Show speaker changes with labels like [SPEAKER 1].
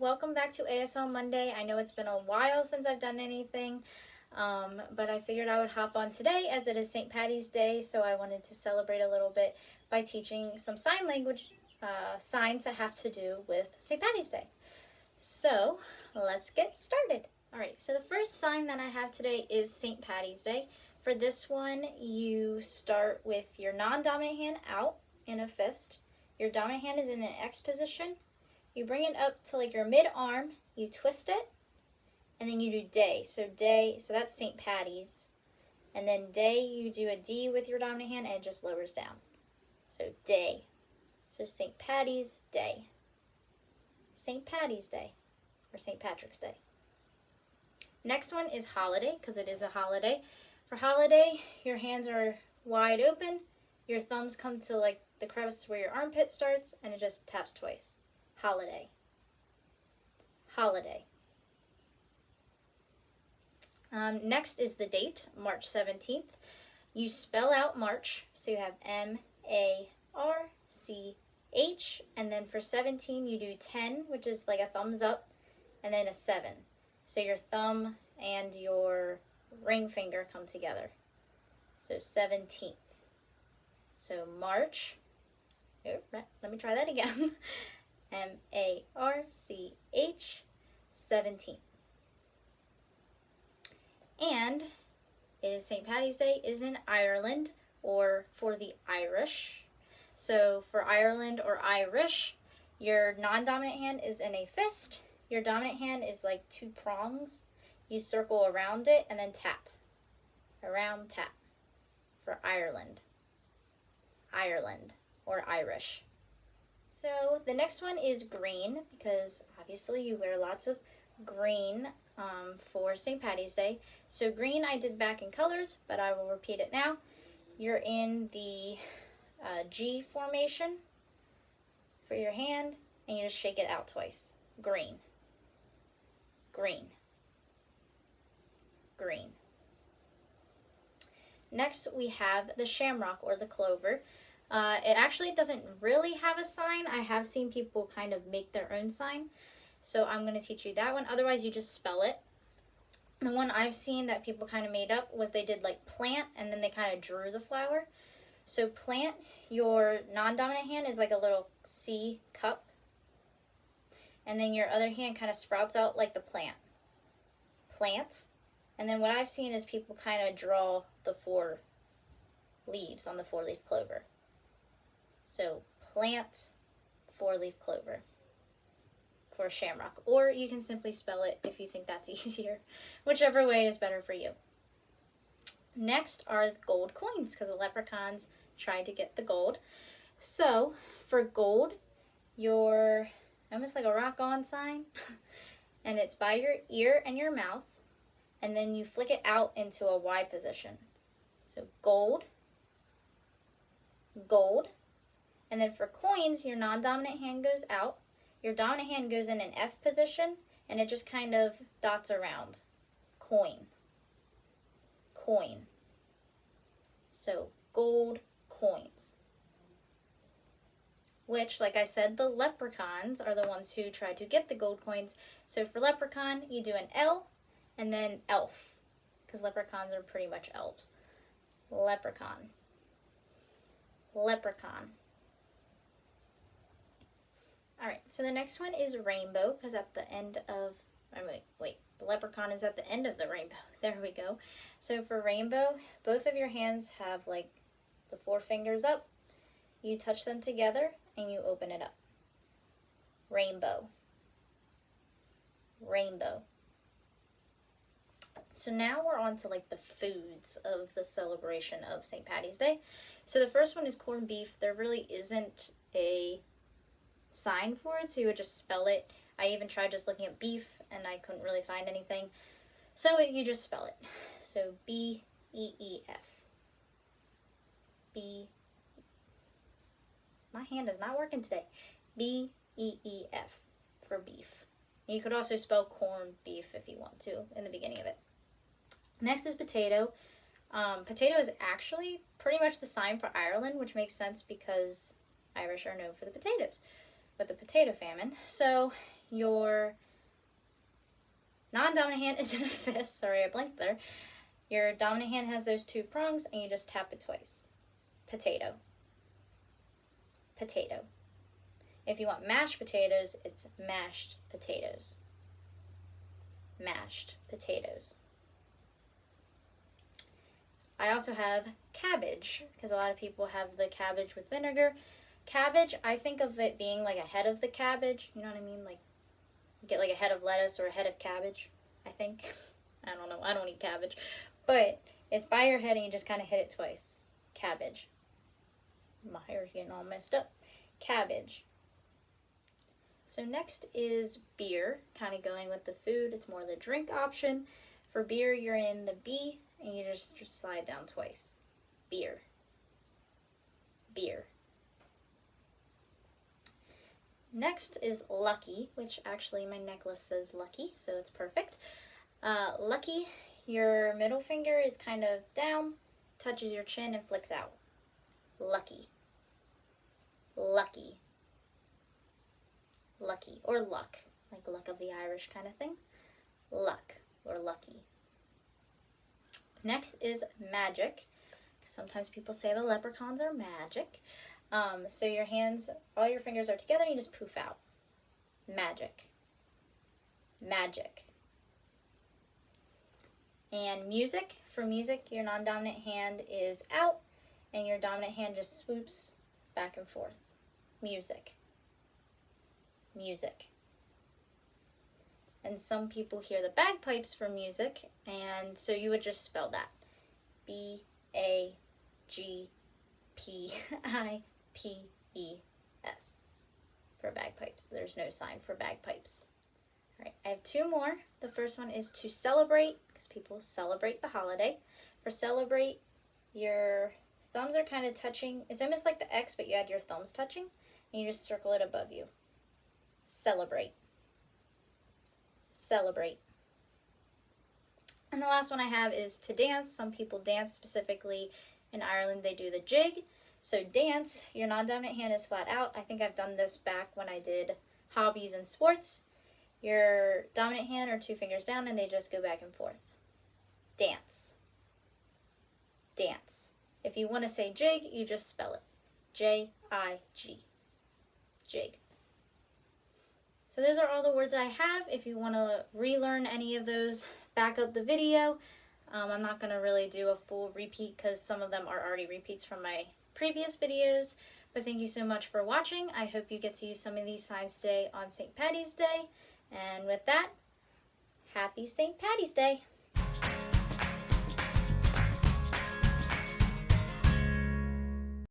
[SPEAKER 1] welcome back to ASL Monday. I know it's been a while since I've done anything, but I figured I would hop on today as it is St. Patty's Day, so I wanted to celebrate a little bit by teaching some sign language signs that have to do with St. Patty's Day. So let's get started. Alright, so the first sign that I have today is St. Patty's Day. For this one, you start with your non-dominant hand out in a fist. Your dominant hand is in an X position. You bring it up to like your mid-arm, you twist it, and then you do day. So that's St. Patty's. And then day, you do a D with your dominant hand and it just lowers down. So day. So St. Patty's Day. St. Patty's Day, or St. Patrick's Day. Next one is holiday, because it is a holiday. For holiday, your hands are wide open, your thumbs come to like the crevice where your armpit starts, and it just taps twice. Holiday. Holiday. Next is the date, March 17th. You spell out March, so you have M-A-R-C-H, and then for 17 you do 10, which is like a thumbs up, and then a 7. So your thumb and your ring finger come together. So 17th. So March, let me try that again. M-A-R-C-H, 17th. And it is St. Patty's Day is in Ireland, or for the Irish. So for Ireland or Irish, your non-dominant hand is in a fist. Your dominant hand is like 2 prongs. You circle around it and then tap. Around, tap. For Ireland. Ireland or Irish. So the next one is green, because obviously you wear lots of green for St. Patty's Day. So green I did back in colors, but I will repeat it now. You're in the G formation for your hand, and you just shake it out twice. Green. Green. Green. Next we have the shamrock or the clover. It actually doesn't really have a sign. I have seen people kind of make their own sign. So I'm going to teach you that one. Otherwise, you just spell it. The one I've seen that people kind of made up was they did like plant and then they kind of drew the flower. So plant, your non-dominant hand is like a little C cup. And then your other hand kind of sprouts out like the plant. Plant. And then what I've seen is people kind of draw the 4 leaves on the 4-leaf clover. So plant, 4-leaf clover for shamrock. Or you can simply spell it if you think that's easier. Whichever way is better for you. Next are gold coins, because the leprechauns tried to get the gold. So for gold, you're almost like a rock on sign. And it's by your ear and your mouth. And then you flick it out into a Y position. So gold, gold. And then for coins, your non-dominant hand goes out. Your dominant hand goes in an F position, and it just kind of dots around. Coin. Coin. So gold coins. Which, like I said, the leprechauns are the ones who tried to get the gold coins. So for leprechaun, you do an L and then elf, because leprechauns are pretty much elves. Leprechaun. Leprechaun. Alright, so the next one is rainbow, because at the end of, wait, the leprechaun is at the end of the rainbow. There we go. So for rainbow, both of your hands have like the 4 fingers up. You touch them together and you open it up. Rainbow. Rainbow. So now we're on to like the foods of the celebration of St. Patty's Day. So the first one is corned beef. There really isn't a sign for it, so you would just spell it. I even tried just looking at beef and I couldn't really find anything. So you just spell it. So B-E-E-F. B. My hand is not working today. B-E-E-F for beef. You could also spell corned beef if you want to in the beginning of it. Next is potato. Potato is actually pretty much the sign for Ireland, which makes sense because Irish are known for the potatoes, but the potato famine. So your non-dominant hand is in a fist. Sorry, I blinked there. Your dominant hand has those two prongs, and you just tap it twice. Potato. Potato. If you want mashed potatoes, it's mashed potatoes. Mashed potatoes. I also have cabbage, because a lot of people have the cabbage with vinegar. Cabbage, I think of it being like a head of the cabbage. You know what I mean? Like, you get like a head of lettuce or a head of cabbage, I think. I don't know. I don't eat cabbage. But it's by your head and you just kind of hit it twice. Cabbage. My hair's getting all messed up. Cabbage. So next is beer, kind of going with the food. It's more the drink option. For beer, you're in the B, and you just slide down twice. Beer. Beer. Next is lucky, which actually my necklace says lucky, so it's perfect. Lucky, your middle finger is kind of down, touches your chin, and flicks out. Lucky. Lucky. Lucky, or luck, like luck of the Irish kind of thing. Luck, or lucky. Next is magic. Sometimes people say the leprechauns are magic. So your hands, all your fingers are together and you just poof out. Magic. Magic. And music. For music, your non-dominant hand is out and your dominant hand just swoops back and forth. Music. Music. And some people hear the bagpipes for music, and so you would just spell that. B-A-G-P-I-P-E-S for bagpipes. There's no sign for bagpipes. All right, I have two more. The first one is to celebrate, because people celebrate the holiday. For celebrate, your thumbs are kind of touching. It's almost like the X, but you add your thumbs touching, and you just circle it above you. Celebrate. Celebrate. And the last one I have is to dance. Some people dance, specifically in Ireland they do the jig. So dance, your non-dominant hand is flat out. I think I've done this back when I did hobbies and sports. Your dominant hand are two fingers down and they just go back and forth. Dance. Dance. If you want to say jig, you just spell it. J-I-G. Jig. So those are all the words I have. If you want to relearn any of those, back up the video. I'm not going to really do a full repeat because some of them are already repeats from my previous videos. But thank you so much for watching. I hope you get to use some of these signs today on St. Patty's Day. And with that, happy St. Patty's Day.